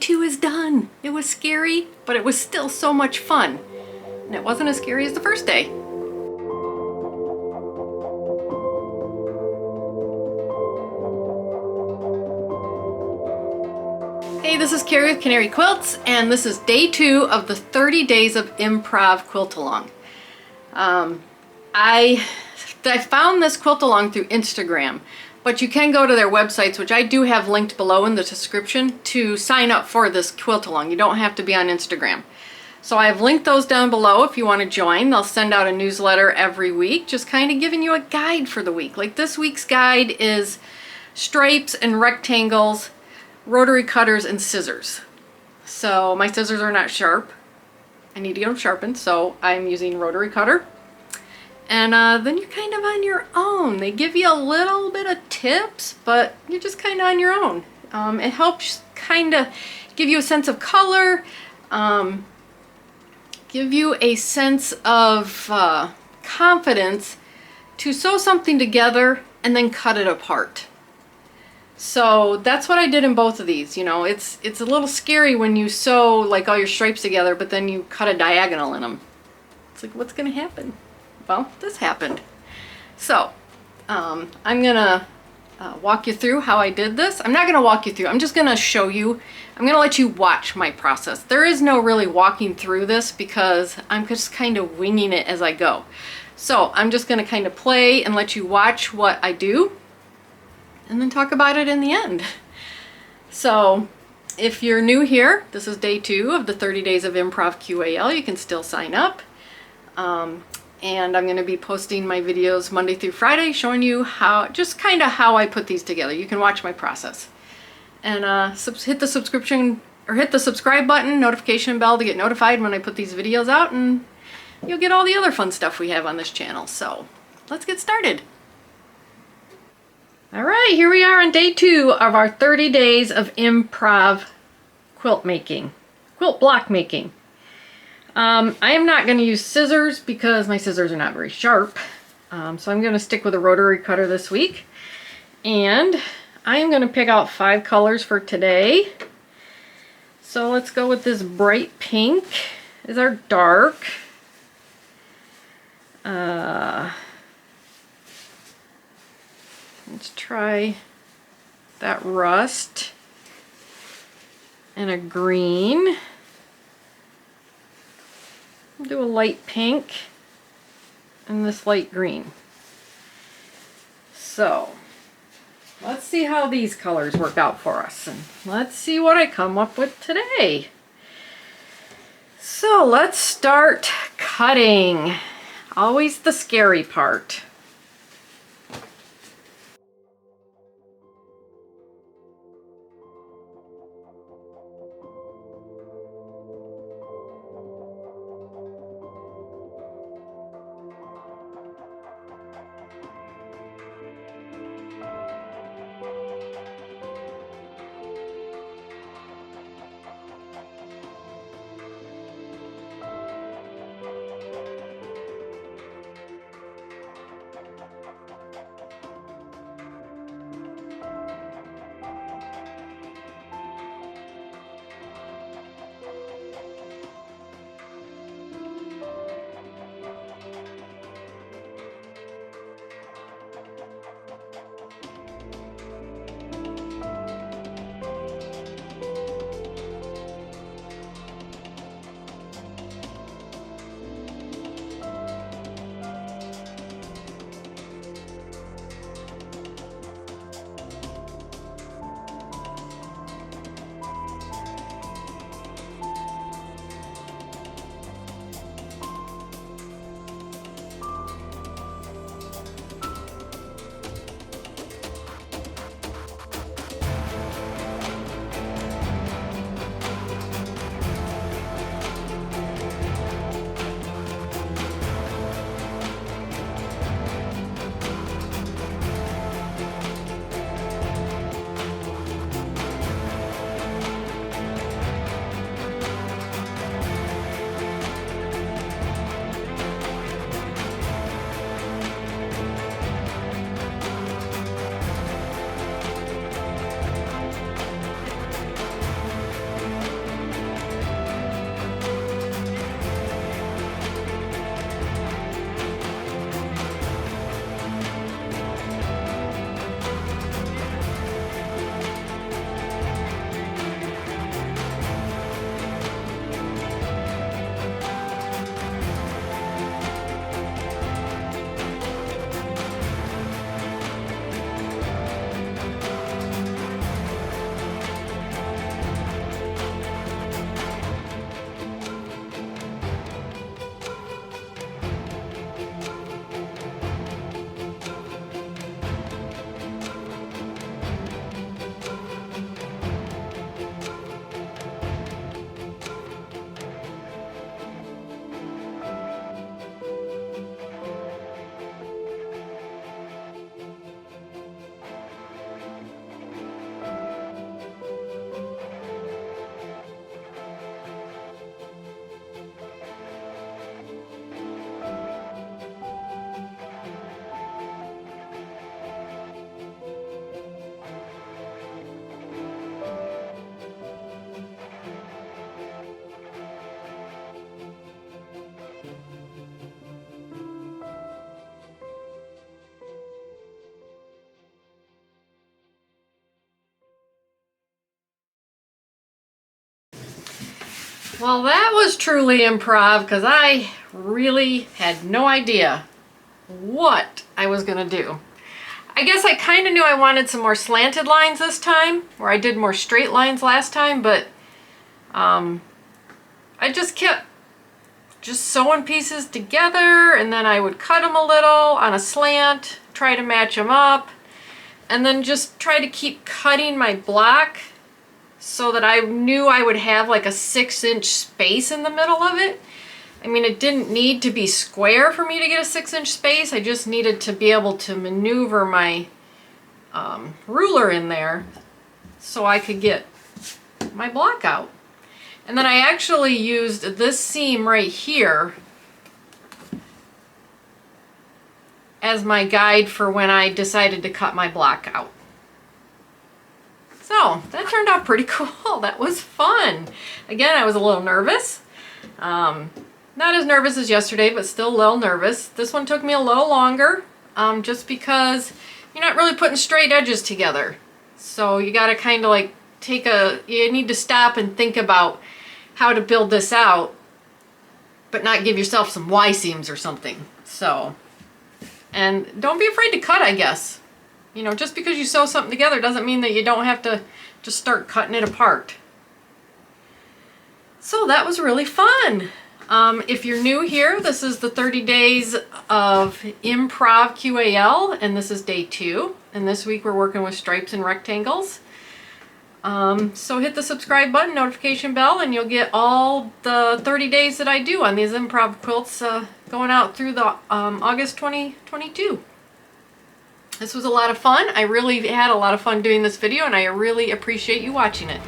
2 is done. It was scary, but it was still so much fun. And it wasn't as scary as the first day. Hey, this is Carrie with Canary Quilts, and this is day 2 of the 30 days of improv quilt along. I found this quilt along through Instagram, but you can go to their websites, which I do have linked below in the description, to sign up for this quilt along. You don't have to be on Instagram. So I have linked those down below if you want to join. They'll send out a newsletter every week, just kind of giving you a guide for the week. Like this week's guide is stripes and rectangles, rotary cutters, and scissors. So my scissors are not sharp. I need to get them sharpened, so I'm using rotary cutter. And then you're kind of on your own. They give you a little bit of tips, but you're just kind of on your own. It helps kind of give you a sense of color, give you a sense of confidence to sew something together and then cut it apart. So that's what I did in both of these. You know, it's a little scary when you sew like all your stripes together, but then you cut a diagonal in them. It's like, what's going to happen? Well, this happened. So I'm gonna walk you through how I did this. I'm not gonna walk you through, I'm just gonna show you. I'm gonna let you watch my process. There is no really walking through this because I'm just kind of winging it as I go. So I'm just gonna kind of play and let you watch what I do and then talk about it in the end. So if you're new here, this is day 2 of the 30 days of Improv QAL. You can still sign up. And I'm going to be posting my videos Monday through Friday, showing you how, just kind of how I put these together. You can watch my process. And hit the subscription, or hit the subscribe button, notification bell to get notified when I put these videos out, and you'll get all the other fun stuff we have on this channel. So let's get started. All right, here we are on day 2 of our 30 days of improv quilt block making. I am not going to use scissors because my scissors are not very sharp. So I'm going to stick with a rotary cutter this week. And I am going to pick out 5 colors for today. So let's go with this bright pink is our dark. Let's try that rust and a green. Do a light pink and this light green. So let's see how these colors work out for us, and let's see what I come up with today. So let's start cutting. Always the scary part. Well, that was truly improv because I really had no idea what I was going to do. I guess I kind of knew I wanted some more slanted lines this time, where I did more straight lines last time, but I just kept sewing pieces together, and then I would cut them a little on a slant, try to match them up, and then just try to keep cutting my block so that I knew I would have like a 6-inch space in the middle of it. I mean, it didn't need to be square for me to get a 6-inch space. I just needed to be able to maneuver my ruler in there so I could get my block out. And then I actually used this seam right here as my guide for when I decided to cut my block out. So that turned out pretty cool. That was fun. Again, I was a little nervous. Not as nervous as yesterday, but still a little nervous. This one took me a little longer, just because you're not really putting straight edges together. So you gotta kind of like you need to stop and think about how to build this out, but not give yourself some Y seams or something. So, and don't be afraid to cut, I guess. You know, just because you sew something together doesn't mean that you don't have to just start cutting it apart. So that was really fun. If you're new here, this is the 30 days of Improv QAL, and this is day 2. And this week we're working with stripes and rectangles. So hit the subscribe button, notification bell, and you'll get all the 30 days that I do on these improv quilts going out through the August 2022. This was a lot of fun. I really had a lot of fun doing this video, and I really appreciate you watching it.